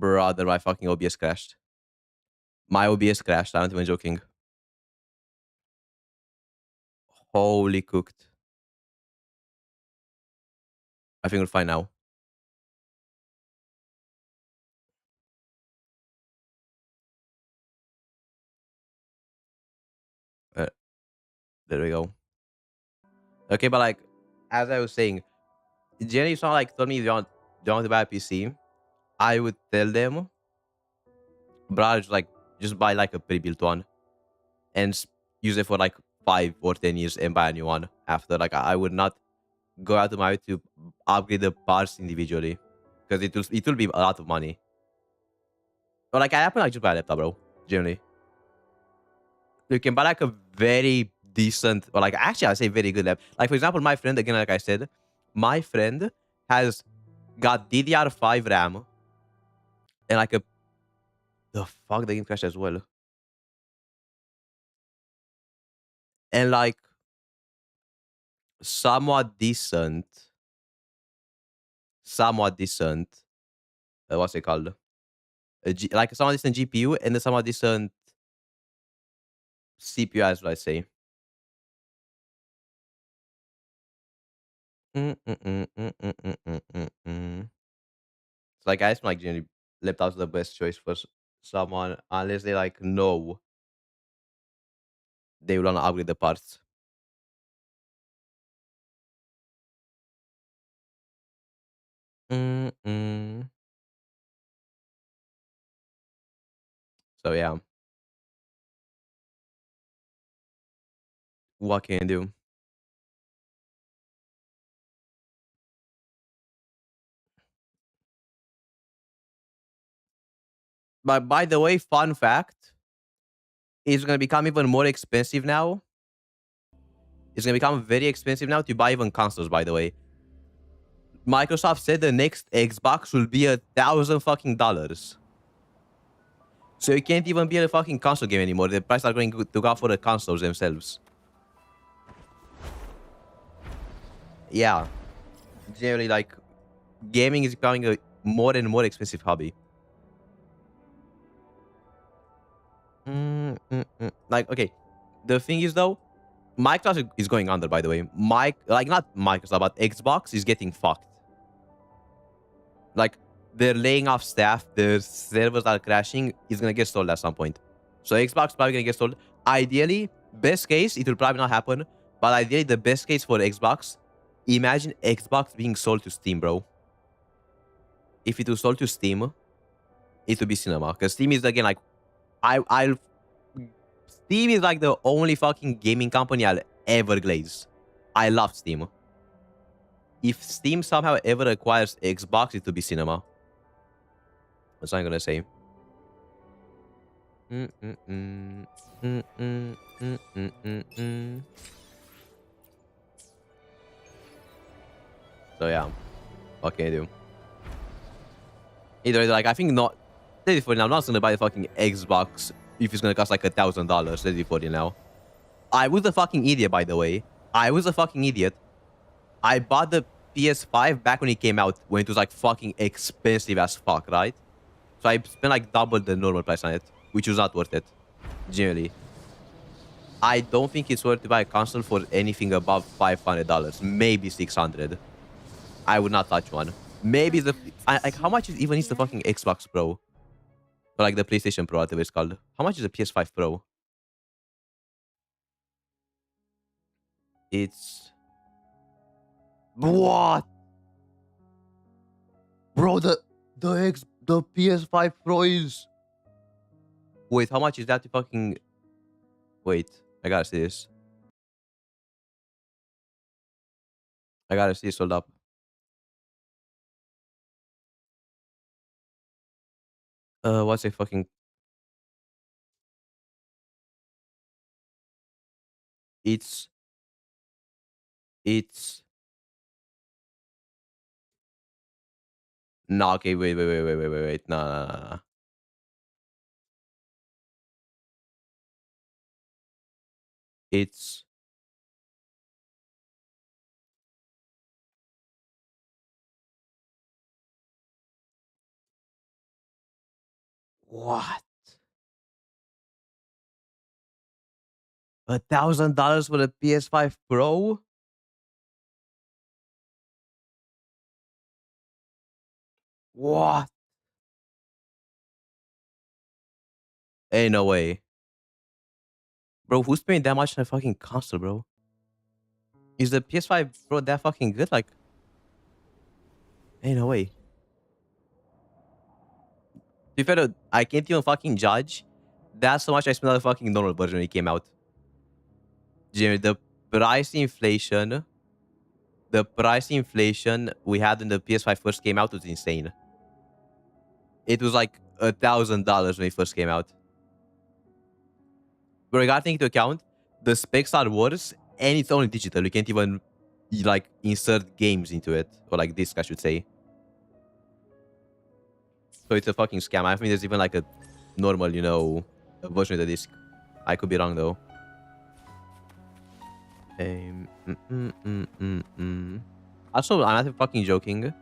Brother, my fucking OBS crashed. My OBS crashed. I'm not even joking. Holy cooked. I think we're fine now. Uh, there we go. Okay, but like, as I was saying, Jenny, if someone like told me you want to buy a PC, I would tell them, bro, just buy like a pre-built one and use it for like 5 or 10 years and buy a new one after. Like, I would not go out of my way to upgrade the parts individually because it will be a lot of money. But like, I happen like just buy a laptop, bro. Generally, you can buy like a very decent, or like actually I say very good laptop. Like for example, my friend again, like I said, my friend has got DDR5 RAM and like a the fuck the game crashed as well, and like somewhat decent, somewhat decent. What's it called? Like somewhat decent GPU and a somewhat decent CPU as well. I say. Mm, mm, mm, mm, mm, mm, mm, mm, mm. So like I just like generally laptops are the best choice for someone unless they like know they will wanna upgrade the parts. Mm, mm. So yeah, what can you do? But by the way, fun fact, it's gonna become even more expensive now. It's gonna become very expensive now to buy even consoles. By the way, Microsoft said the next Xbox will be $1,000 fucking. So you can't even be a fucking console game anymore. The price are going to go for the consoles themselves. Yeah, generally like gaming is becoming a more and more expensive hobby. Like, okay, the thing is though, Microsoft is going under. By the way, not Microsoft, but Xbox is getting fucked. Like, they're laying off staff. Their servers are crashing. It's gonna get sold at some point. So Xbox probably gonna get sold. Ideally, best case, it will probably not happen. But ideally, the best case for Xbox, imagine Xbox being sold to Steam, bro. If it was sold to Steam, it would be cinema. Because Steam is again like, I'll Steam is like the only fucking gaming company I'll ever glaze. I love Steam. If Steam somehow ever acquires Xbox, it would be cinema. That's what I'm gonna say. Mm, mm, mm. Mm, mm, mm, mm, mm, mm. So yeah, what can you do? Either way, like I think not. Ready for it now. I'm not gonna buy the fucking Xbox if it's gonna cost like $1,000. Ready for it now. I was a fucking idiot, by the way. I was a fucking idiot. I bought the PS5 back when it came out, when it was like fucking expensive as fuck, right? So I spent like double the normal price on it, which was not worth it. Generally, I don't think it's worth to buy a console for anything above $500, maybe 600. I would not touch one. Maybe like how much even is the fucking Xbox Pro, or like the PlayStation Pro, whatever it's called? How much is the PS5 Pro? It's what, bro? The PS5 Pro is. Wait, how much is that to fucking? Wait, I gotta see this. I gotta see this. Hold up. What's it fucking? It's it's no. Okay, wait. No. It's What? $1,000 for the PS5 Pro? What? Ain't no way. Bro, who's paying that much on a fucking console, bro? Is the PS5 Pro that fucking good? Like, ain't no way. To be fair, though, I can't even fucking judge. That's how much I spent on the fucking normal version when it came out. Jimmy, price inflation, the price inflation we had when the PS5 first came out was insane. It was like $1,000 when it first came out. But regarding into account, the specs are worse and it's only digital. You can't even like insert games into it, or like disc, I should say. So it's a fucking scam. I think there's even like a normal, version of the disc. I could be wrong though. Also, I'm not fucking joking.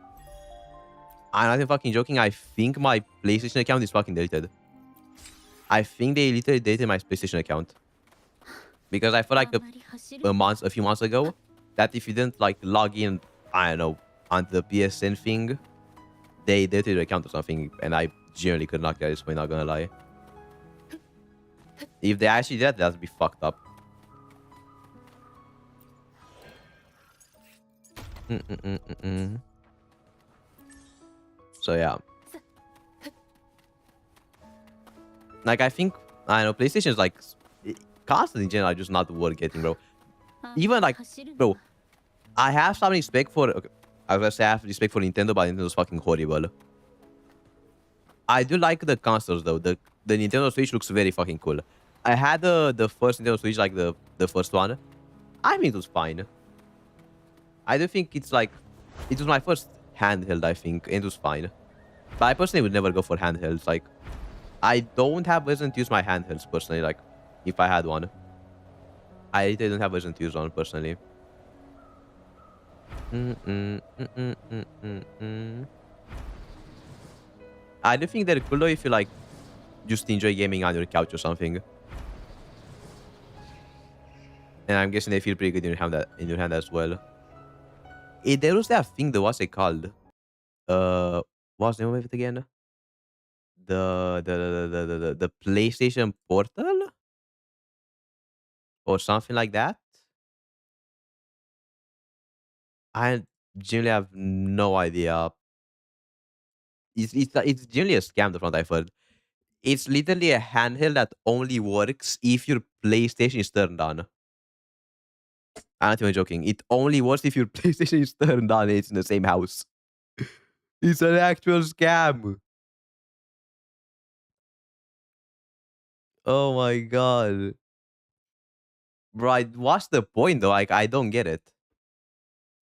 I'm not even fucking joking. I think my PlayStation account is fucking deleted. I think they literally deleted my PlayStation account because I feel like a few months ago, that if you didn't like log in, I don't know, onto the PSN thing, they deleted your account or something, and I generally could not get this point. Not gonna lie. If they actually did that, that'd be fucked up. So yeah, like I think I know PlayStation is like constantly in general are just not worth getting, bro. Even like, bro, I have some respect for. Okay, I was gonna say I have respect for Nintendo, but Nintendo's fucking horrible. I do like the consoles though. The Nintendo Switch looks very fucking cool. I had the first Nintendo Switch, like the first one. I mean, it was fine. I do think it's like it was my first handheld, I think, and it was fine. But I personally would never go for handhelds. Like, I don't have reason to use my handhelds personally. Like, if I had one, I really don't have reason to use one personally. I do think they're cool though if you like just enjoy gaming on your couch or something. And I'm guessing they feel pretty good in your hand, as well. There was that thing that what's it called? What's the name of it again? The PlayStation Portal or something like that. I genuinely have no idea. It's generally a scam. The front I've heard. It's literally a handheld that only works if your PlayStation is turned on. I'm not even joking. It only works if your PlayStation is turned on and it's in the same house. It's an actual scam. Oh my god. Right. What's the point though? Like, I don't get it.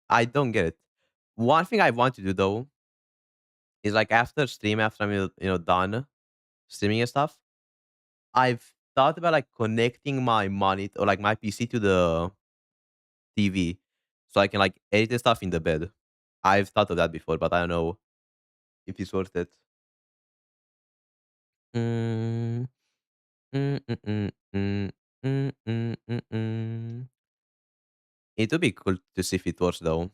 I don't get it. One thing I want to do though is like after stream, after I'm done streaming and stuff, I've thought about like connecting my monitor or like my PC to the TV so I can like edit the stuff in the bed. I've thought of that before, but I don't know if it's worth it. Mm, mm, mm, mm, mm, mm, mm, mm, mm. It would be cool to see if it works though.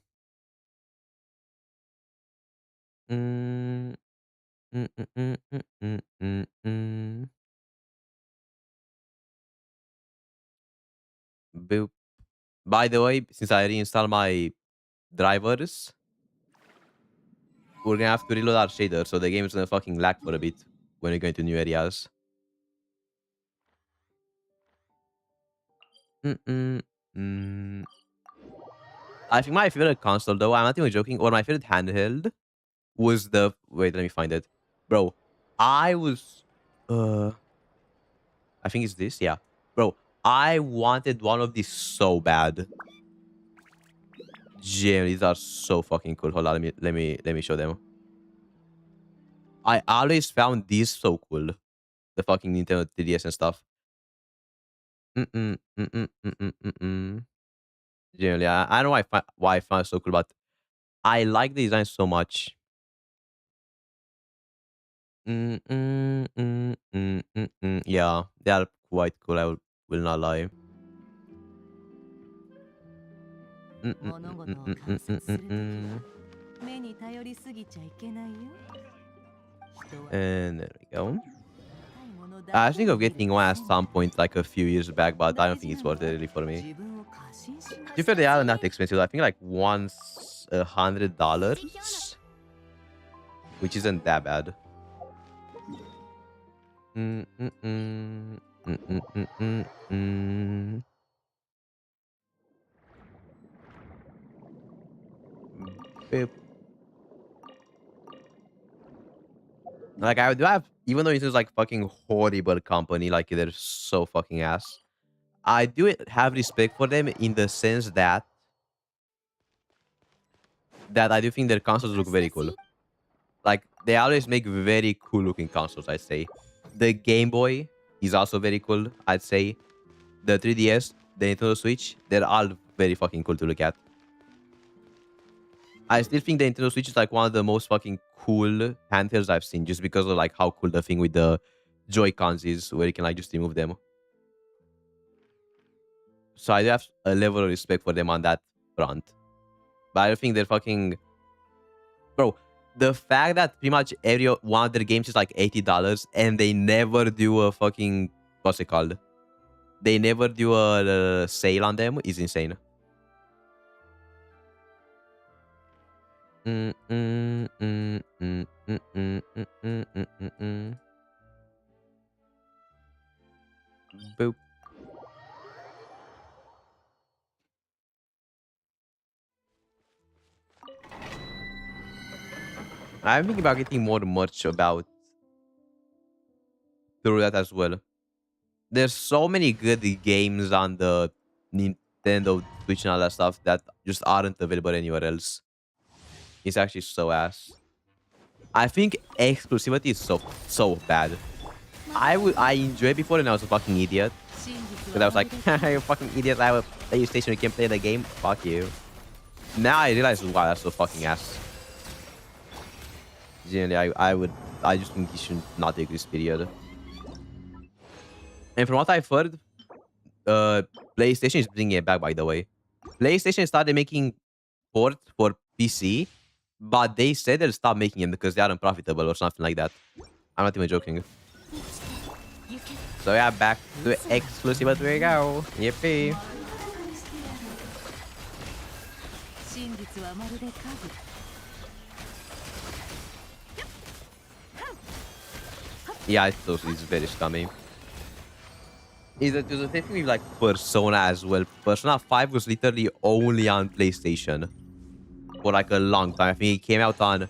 Mm, mm, mm, mm, mm, mm, mm, mm. Boop. By the way, since I reinstalled my drivers, we're gonna have to reload our shader, so the game is gonna fucking lag for a bit when we go into new areas. Mm-mm. Mm. I think my favorite console, though, I'm not even joking, or my favorite handheld was the. Wait, let me find it. Bro, I was. I think it's this, yeah. Bro, I wanted one of these so bad. Jam, these are so fucking cool. Hold on, let me show them. I always found these so cool. The fucking Nintendo 3DS and stuff. Mm-mm, mm-mm, mm-mm, mm-mm. Generally, I don't know why I found it so cool, but I like the design so much. Yeah, they are quite cool. Will not lie. 物事を観察するとき、目に頼りすぎちゃいけないよ。人は And there we go. I think of getting one at some point, like a few years back, but I don't think it's worth it really for me. To be fair, they aren't that expensive. I think like once $100, which isn't that bad. Mm, mm, mm, mm, mm, mm, mm, mm. Boop. Like I do have, even though it is like fucking horrible company, like they're so fucking ass. I do have respect for them in the sense that I do think their consoles look very cool. Like they always make very cool looking consoles, I'd say. The Game Boy is also very cool, I'd say. The 3DS, the Nintendo Switch, they're all very fucking cool to look at. I still think the Nintendo Switch is like one of the most fucking cool handhelds I've seen, just because of like how cool the thing with the Joy Cons is, where you can like just remove them. So I do have a level of respect for them on that front. But I don't think they're fucking, bro. The fact that pretty much every one of their games is like $80 and they never do a fucking, what's it called? They never do a sale on them is insane. Mm, mm, mm, mm, mm, mm, mm, mm, mm, mm, mm. Boop. I'm thinking about getting more merch about through that as well. There's so many good games on the Nintendo Switch and all that stuff that just aren't available anywhere else. It's actually so ass. I think exclusivity is so bad. I enjoyed it before and I was a fucking idiot. Because I was like, you fucking idiot, I have a PlayStation, you can't play the game. Fuck you. Now I realize why that's so fucking ass. Generally, I just think you should not take this period. And from what I've heard, PlayStation is bringing it back, by the way. PlayStation started making ports for PC, but they said they'll stop making them because they aren't profitable or something like that. I'm not even joking. So yeah, back to exclusive we go. Yippee. Yeah, it's very scummy. Is it the same thing with like Persona as well? Persona 5 was literally only on PlayStation for like a long time. I think it came out on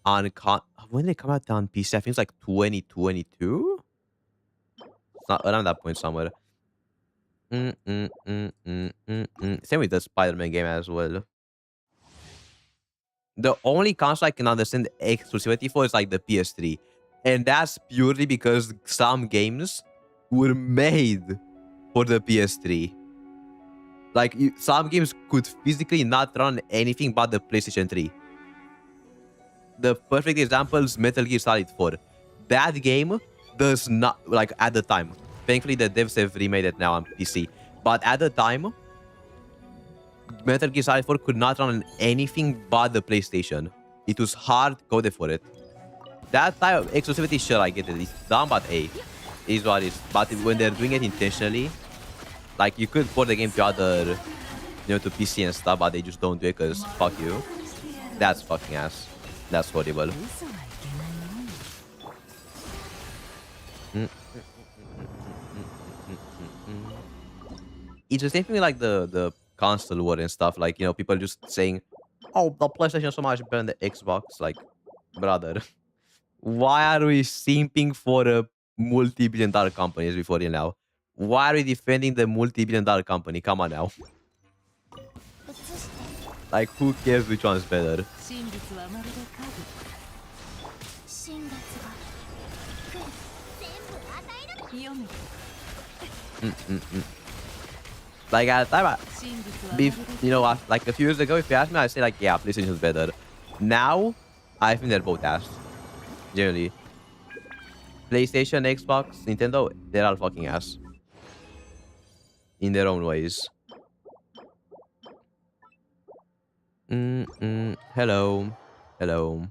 when did it come out on PC? I think it's like 2022. It's not around that point somewhere. Same with the Spider-Man game as well. The only console I can understand exclusivity for is like the PS3, and that's purely because some games were made for the PS3. Like some games could physically not run anything but the PlayStation 3. The perfect example is Metal Gear Solid 4. That game does not, like at the time. Thankfully, the devs have remade it now on PC. But at the time, Metal Gear Solid 4 could not run on anything but the PlayStation. It was hard coded for it. That type of exclusivity, sure, I get it. It's dumb, but hey, is what it is. But when they're doing it intentionally, like you could port the game to other, to PC and stuff, but they just don't do it because fuck you. That's fucking ass. That's horrible. It's the same thing with like the console war and stuff. Like, people just saying, oh, the PlayStation is so much better than the Xbox. Like, brother, why are we simping for a multi-billion-dollar companies before you now? Why are we defending the multi-billion-dollar company? Come on now. Like, who cares which one's better? Like at the time, like a few years ago, if you asked me, I'd say like, yeah, PlayStation is better. Now, I think they're both ass. Generally, PlayStation, Xbox, Nintendo, they're all fucking ass in their own ways. Hello. Hello.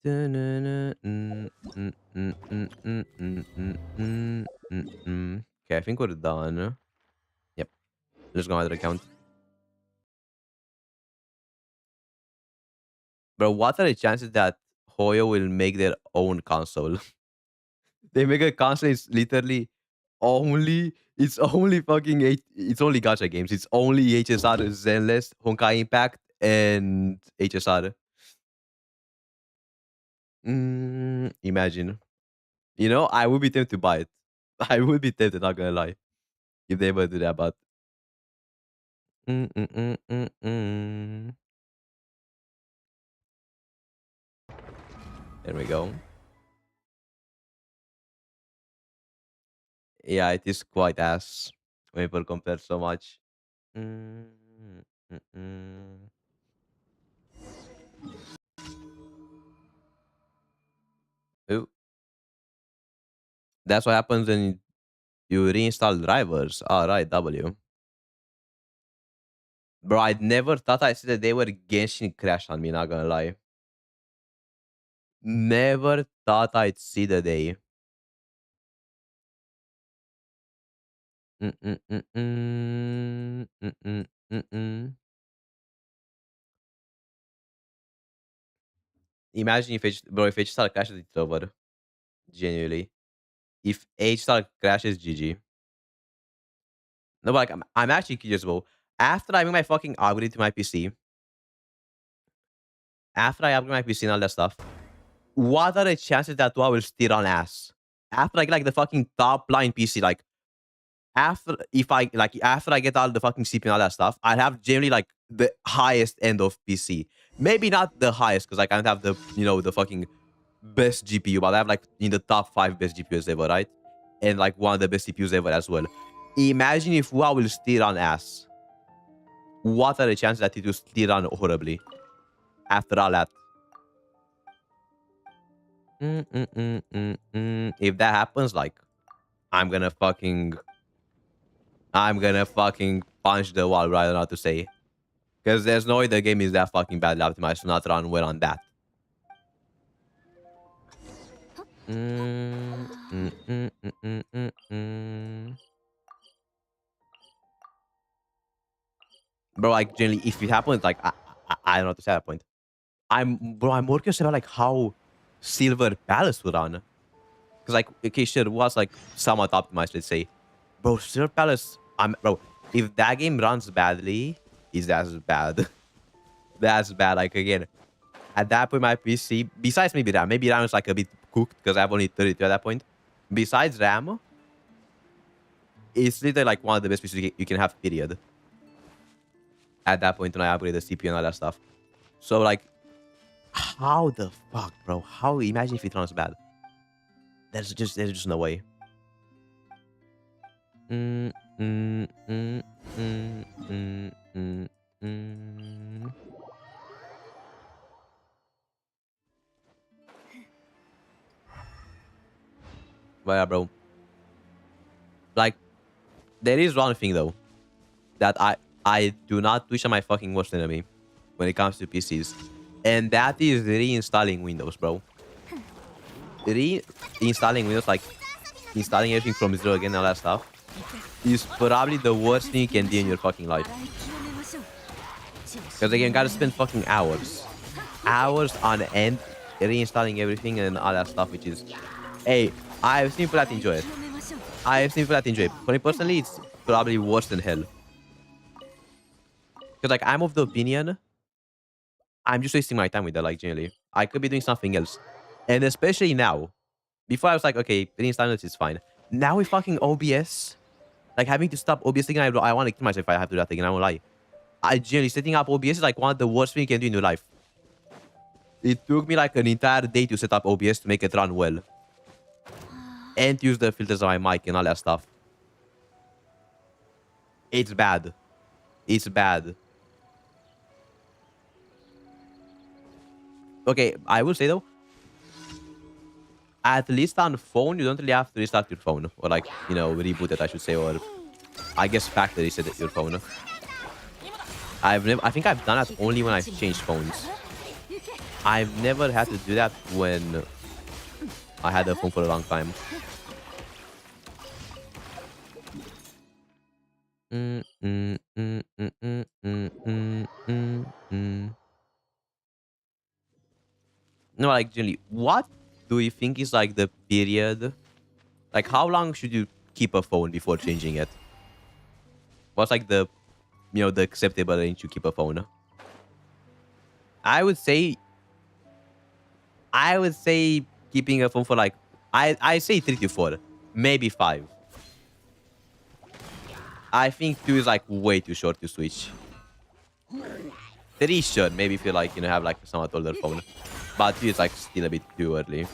Okay, I think we're done. Yep. Let's go another account. Bro, what are the chances that Hoyo will make their own console? They make a console, it's literally it's only fucking it's only gacha games. It's only HSR, Zenless, Honkai Impact, and HSR. Imagine. You know, I would be tempted to buy it. I would be tempted, not gonna lie, if they ever do that, but mm, mm, mm, mm, mm. There we go. Yeah, it is quite ass when people compare so much. Mm, mm, mm. Ooh, that's what happens when you reinstall drivers. All right, W. Bro, I never thought I said that they were Genshin crash on me, not gonna lie. Never thought I'd see the day. Mm, mm, mm, mm, mm, mm, mm, mm. Imagine if bro, if H star crashes, it's over. Genuinely. If H star crashes, GG. No, but like, I'm actually curious, bro. After I make my fucking upgrade to my PC, after I upgrade my PC and all that stuff, what are the chances that I will still run ass? After I get like the fucking top line PC, like after I get all the fucking CPU and all that stuff, I have generally like the highest end of PC. Maybe not the highest because like, I don't have the the fucking best GPU, but I have like in the top 5 best GPUs ever, right? And like one of the best CPUs ever as well. Imagine if WoW will still run ass. What are the chances that it will still run horribly after all that? If that happens, like I'm gonna fucking punch the wall right now to say. Because there's no way the game is that fucking badly optimized to not run well on that. Mm, mm, mm, mm, mm, mm, mm. Bro, like generally, if it happens, like I don't know what to say at that point. I'm more curious about like how Silver Palace would run. Because like okay, sure, it was like somewhat optimized, let's say. Bro, Silver Palace, bro, if that game runs badly, is that's bad. That's bad. Like again, at that point, my PC, besides maybe RAM is like a bit cooked because I have only 32 at that point. Besides RAM, it's literally like one of the best PCs you can have, period. At that point, when I upgrade the CPU and all that stuff. So like, how the fuck, bro? How? Imagine if it runs bad. There's just no way. Mm, mm, mm, mm, mm, mm, mm. But yeah, bro. Like, there is one thing though that I do not wish on my fucking worst enemy when it comes to PCs, and that is reinstalling Windows, bro. Reinstalling Windows, like installing everything from zero again, all that stuff, is probably the worst thing you can do in your fucking life. Because again, you gotta spend fucking hours on end reinstalling everything and all that stuff, which is, hey, I've seen people that enjoy it. I've seen people that enjoy it. For me personally, it's probably worse than hell. Because like I'm of the opinion, I'm just wasting my time with that. Like generally, I could be doing something else, and especially now. Before I was like, okay, reinstalling it is fine. Now with fucking OBS, like having to stop OBS again, I want to kill myself if I have to do that again. I won't lie. I generally setting up OBS is like one of the worst things you can do in your life. It took me like an entire day to set up OBS to make it run well. And use the filters on my mic and all that stuff. It's bad. It's bad. Okay, I will say though, at least on phone, you don't really have to restart your phone. Or like, reboot it, I should say. Or I guess factory reset your phone. I think I've done that only when I've changed phones. I've never had to do that when I had a phone for a long time. Mm, mm, mm, mm, mm, mm, mm, mm, mm. No, like, generally, what do you think is like the period? Like, how long should you keep a phone before changing it? What's like the acceptable range to keep a phone? I would say, I would say keeping a phone for like, I say 3 to 4, maybe 5. I think 2 is like way too short to switch. 3 should maybe feel like have like a somewhat older phone, but 2 is like still a bit too early.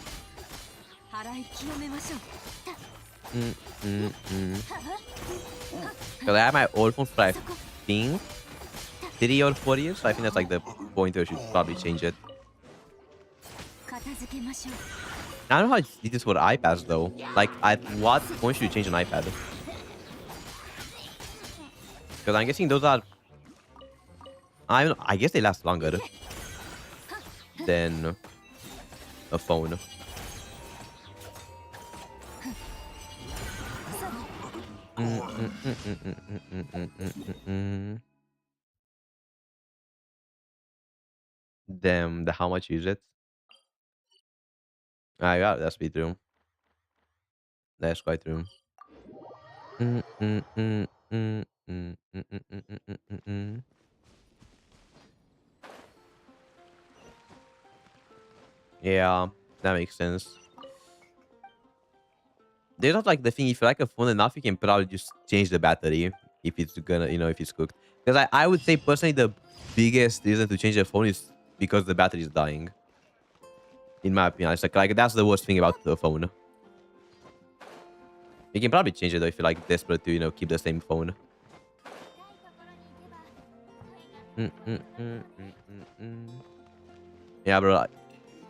Because I had my old phone for I think 3 or 4 years, so I think that's like the point where I should probably change it. I don't know how it did this for iPads though. Like, at what point should you change an iPad? Because I'm guessing those are. I guess they last longer than a phone. Damn, how much is it? I got that's be true. That's quite true. Yeah, that makes sense. There's not like the thing. If you like a phone enough, you can probably just change the battery if it's gonna, if it's cooked. Because I would say personally, the biggest reason to change the phone is because the battery is dying. In my opinion, it's like that's the worst thing about the phone. You can probably change it though if you're like desperate to, keep the same phone. Yeah, bro.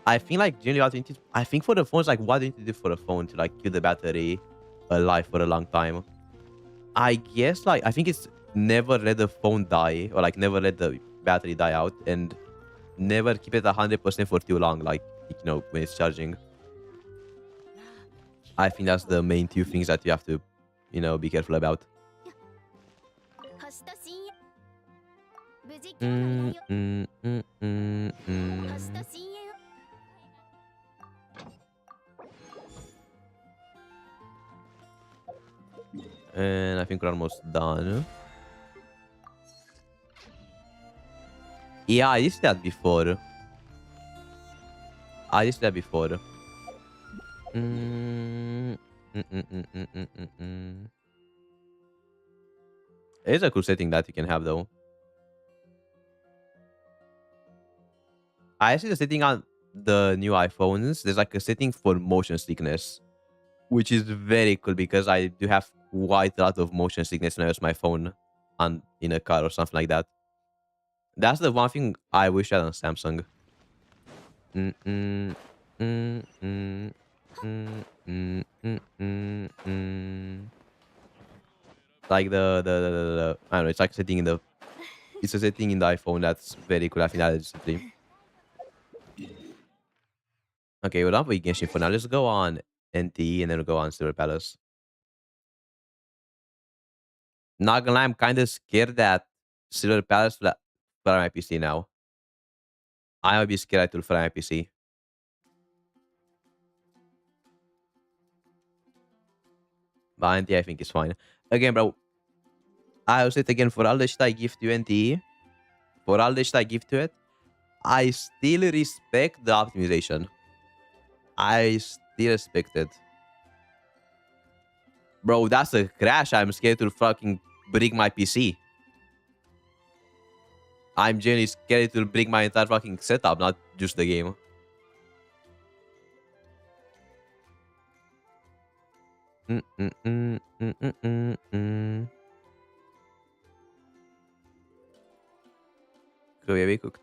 I think like generally what you need to, I think for the phones, like what do you need to do for a phone to like keep the battery alive for a long time? I guess like I think it's never let the phone die or like never let the battery die out and never keep it 100% for too long, like when it's charging. I think that's the main 2 things that you have to, be careful about. And I think we're almost done. Yeah, I used that before. I used that before. It's a cool setting that you can have though. I see the setting on the new iPhones. There's like a setting for motion sickness, which is very cool because I do have quite a lot of motion sickness when I use my phone on in a car or something like that. That's the one thing I wish I had on Samsung. Mm, mm, mm, mm, mm, mm, mm, mm, mm. Like I don't know. It's like setting in the. It's a setting in the iPhone that's very cool. I think that is simply. Okay, we're done with Genshin for now. Let's go on NT and then we'll go on Silver Palace. Not gonna lie, I'm kind of scared that Silver Palace will fly my PC now. I might be scared to fly my PC. But NT, I think is fine. Again, bro, I'll say it again. For all the shit I give to NT, for all the shit I give to it, I still respect the optimization. I still respect it. Bro, that's a crash. I'm scared to fucking break my PC. I'm genuinely scared to break my entire fucking setup, not just the game. Could be cooked.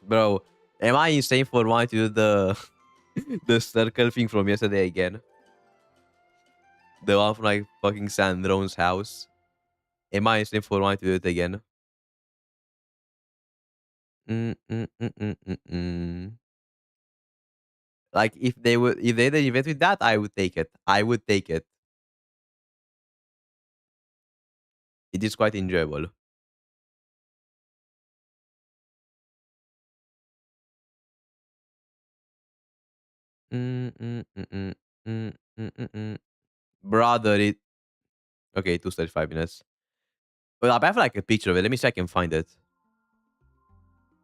Bro, Am I insane for wanting to do the the circle thing from yesterday again? The one from like fucking Sandrone's house. Am I insane for wanting to do it again? Mm, mm, mm, mm, mm, mm. Like if they did an event with that, I would take it. I would take it. It is quite enjoyable. Mm, mm, mm, mm, mm, mm, mm, mm. Brother, it okay, 2 35 minutes. Well, I have like a picture of it. Let me see if I can find it.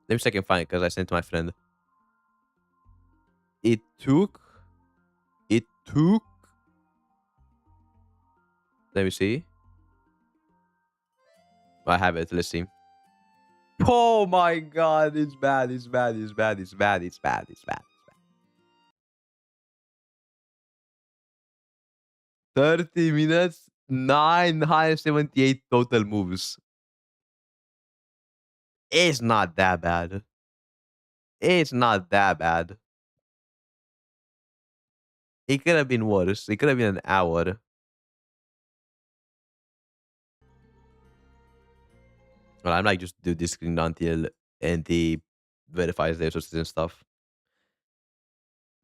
Let me see if I can find it because I sent it to my friend. It took. It took. Let me see. I have it. Let's see. Oh my god, it's bad. It's bad. It's bad. It's bad. It's bad. It's bad. 30 minutes, 978 total moves. It's not that bad. It's not that bad. It could have been worse. It could have been an hour. Well, I'm like just do this screen until NT verifies their sources and stuff.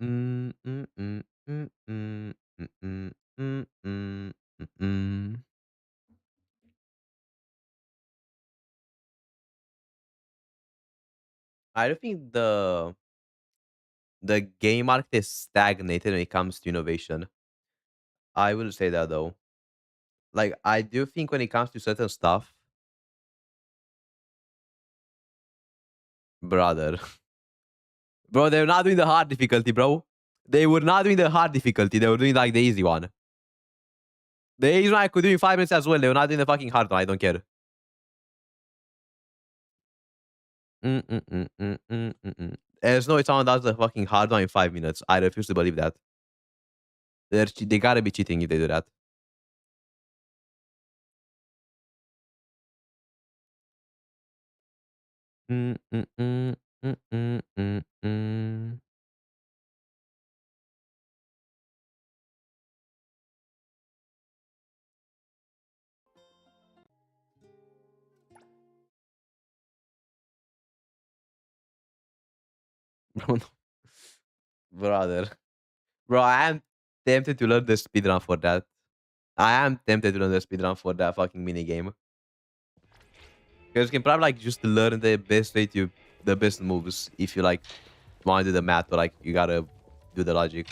Mm, mm, mm, mm, mm, mm, mm, mm, mm, mm, mm. I don't think the game market is stagnated when it comes to innovation. I will say that though. Like I do think when it comes to certain stuff, brother, bro, they're not doing the hard difficulty, bro. They were not doing the hard difficulty. They were doing like the easy one. The easy one I could do in 5 minutes as well. They were not doing the fucking hard one. I don't care. Mm, mm, mm, mm, mm, mm, mm. There's no way someone does the fucking hard one in 5 minutes. I refuse to believe that. They gotta be cheating if they do that. Mm, mm, mm, mm, mm, mm, mm. Bro, no. Brother. Bro, I am tempted to learn the speedrun for that. I am tempted to learn the speedrun for that fucking mini game. Because you can probably like just learn the best way to the best moves if you like want to do the math, but like you gotta do the logic.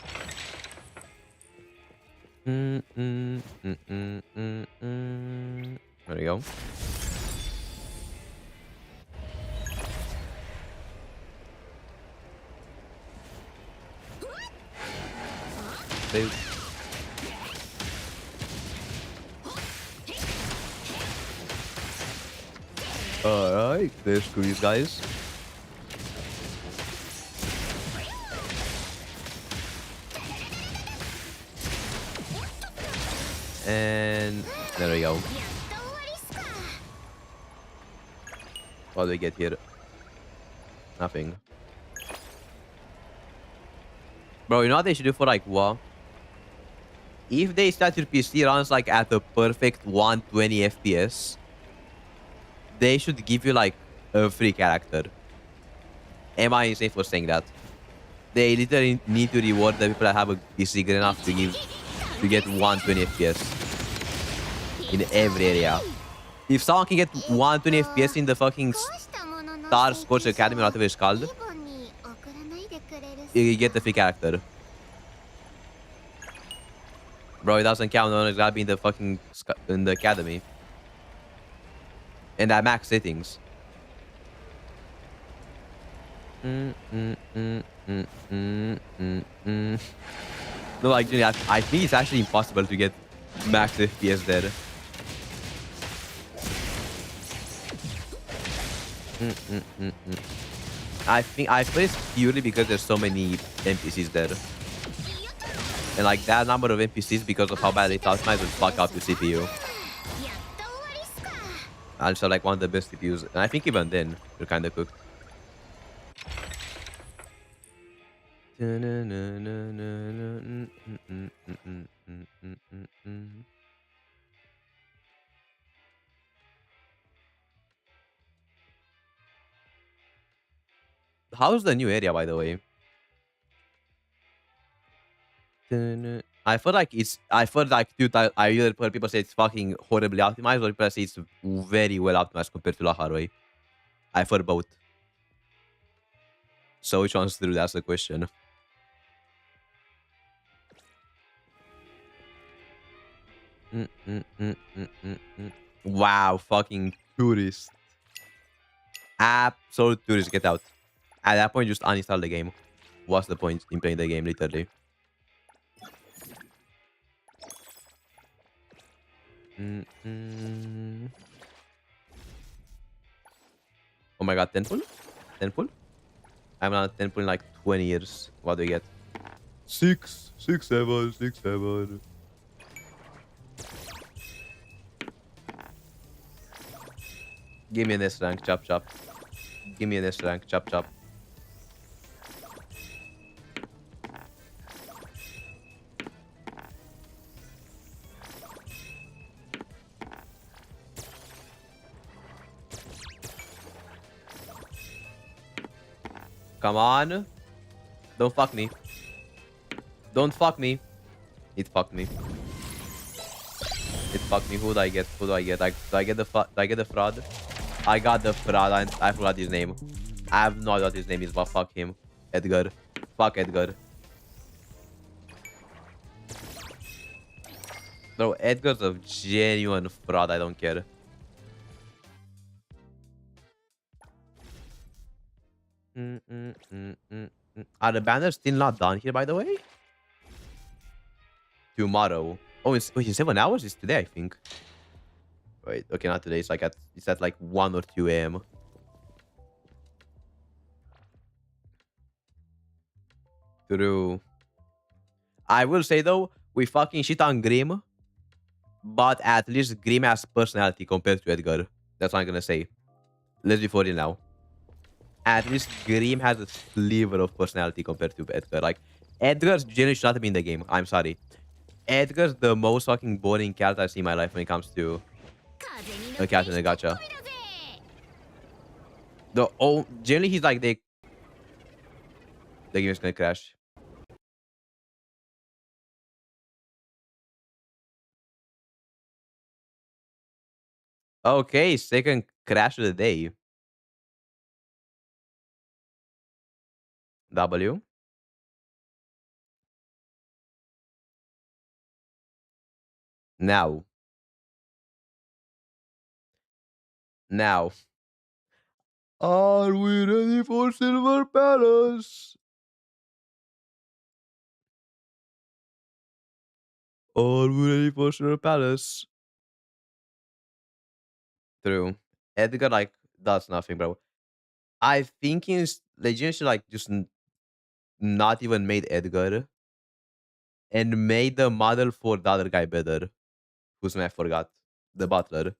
Mm, mm, mm, mm, mm, mm. There we go. They, alright, there's screws, guys. And there we go. What do we get here? Nothing. Bro, you know what they should do for like what? If they start your PC runs like at a perfect 120 FPS, they should give you like a free character. Am I insane for saying that? They literally need to reward the people that have a PC good enough to get 120 FPS in every area. If someone can get 120 FPS in the fucking Star Scorch Academy, whatever it's called, you get the free character. Bro, it doesn't count. No, it's gotta be in the fucking in the academy. And at max settings. Mm, mm, mm, mm, mm, mm, mm. No, like, I think it's actually impossible to get max FPS there. Mm, mm, mm, mm. I think I play it's purely because there's so many NPCs there. And like that number of NPCs because of how bad they optimize will fuck up your CPU. Also like one of the best CPUs. And I think even then, you're kinda cooked. How's the new area, by the way? I feel like it's. I feel like dude, I either heard people say it's fucking horribly optimized, or people say it's very well optimized compared to Laharway. I've heard both. So which one's true? That's the question. Wow, fucking tourist. Absolute tourist. Get out. At that point, just uninstall the game. What's the point in playing the game, literally? Oh my god, 10 pull? 10 pull? I'm on 10 pull in like 20 years. What do we get? 6, 6, 7, 6, 7. Give me this rank, chop chop. Give me this rank, chop chop. Come on. Don't fuck me. Don't fuck me. It fucked me. It fucked me. Who do I get? Who do I get? Do I get the do I get the fraud? I got the fraud. I forgot his name. I have no idea what his name is, but fuck him. Edgar. Fuck Edgar. Bro, Edgar's a genuine fraud. I don't care. Are the banners still not done here, by the way? Tomorrow. Oh, wait, in 7 hours? It's today, I think. Wait, okay, not today. It's at like 1 or 2 a.m. True. I will say though, we fucking shit on Grim, but at least Grim has personality compared to Edgar. That's what I'm gonna say. Let's be for real now. At least Grim has a sliver of personality compared to Edgar. Like, Edgar's generally should not have been in the game. I'm sorry. Edgar's the most fucking boring character I've seen in my life when it comes to a character in a gacha. Generally he's like the game is gonna crash. Okay, second crash of the day. W. Now. Now. Are we ready for Silver Palace? Are we ready for Silver Palace? True. Edgar like does nothing, bro. I think he's Legend should like just not even made Edgar and made the model for the other guy better. Whose name I forgot. The butler.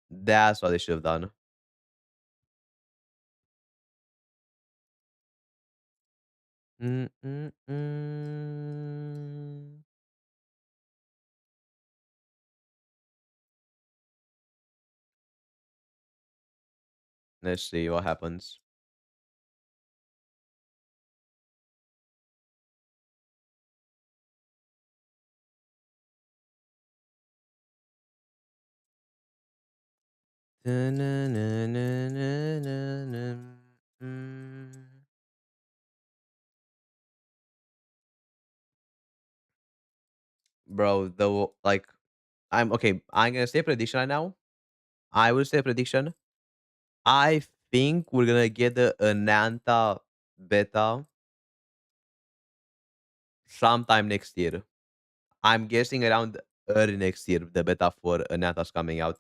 That's what they should have done. Mm. Let's see what happens. Bro, though, like, I'm okay. I'm gonna say prediction right now. I will say prediction. I think we're gonna get the Ananta beta sometime next year. I'm guessing around early next year, the beta for Ananta's coming out.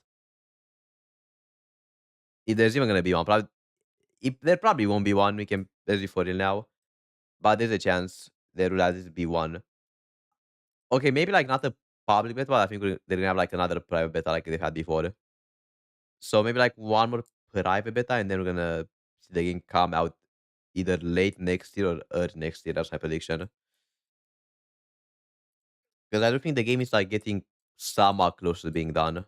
If there's even gonna be one, probably if there probably won't be one, we can let's be for real now. But there's a chance there will at least be one. Okay, maybe like not a public beta, but I think they're gonna have like another private beta like they've had before. So maybe like one more private beta, and then we're gonna see the game come out either late next year or early next year. That's my prediction. Because I don't think the game is like getting somewhat close to being done.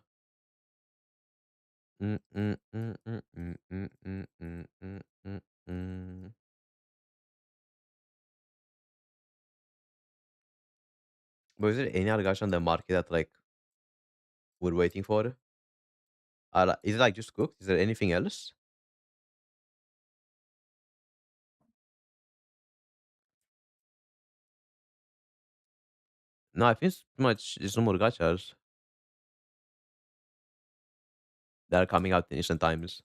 Mm, mm, mm, mm, mm, mm, mm, mm, mm, mm, mm. But is there any other guys on the market that like we're waiting for? Is it like just cooked? Is there anything else? No, I think it's pretty much it's no more gachas that are coming out in instant times.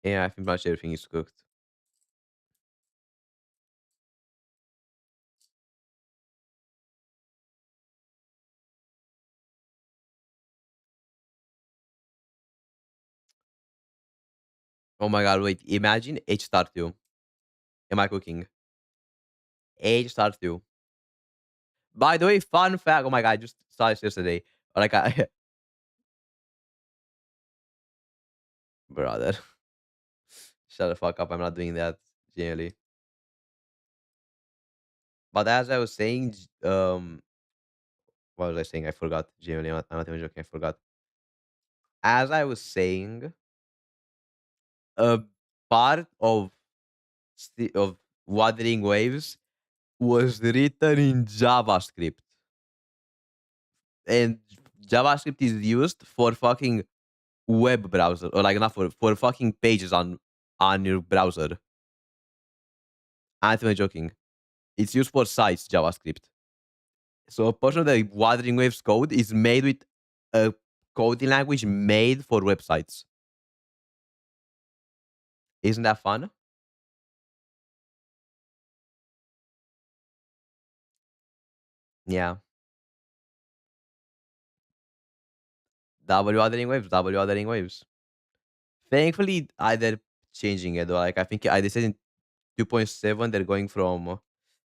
Yeah, I think pretty much everything is cooked. Oh my god, wait, imagine H Star 2. Am I cooking? H Star 2. By the way, fun fact. Oh my god, I just saw this yesterday. Like I brother. Shut the fuck up. I'm not doing that generally. But as I was saying, what was I saying? I forgot. Genuinely, I'm not even joking. I forgot. As I was saying, a part of of Wuthering Waves was written in JavaScript, and JavaScript is used for fucking web browser, or like not for fucking pages on your browser. I'm not even joking. It's used for sites JavaScript. So a portion of the Wuthering Waves code is made with a coding language made for websites. Isn't that fun? Yeah. W Wuthering Waves, W Wuthering Waves. Thankfully, they're changing it. Like I think they said in 2.7 they're going from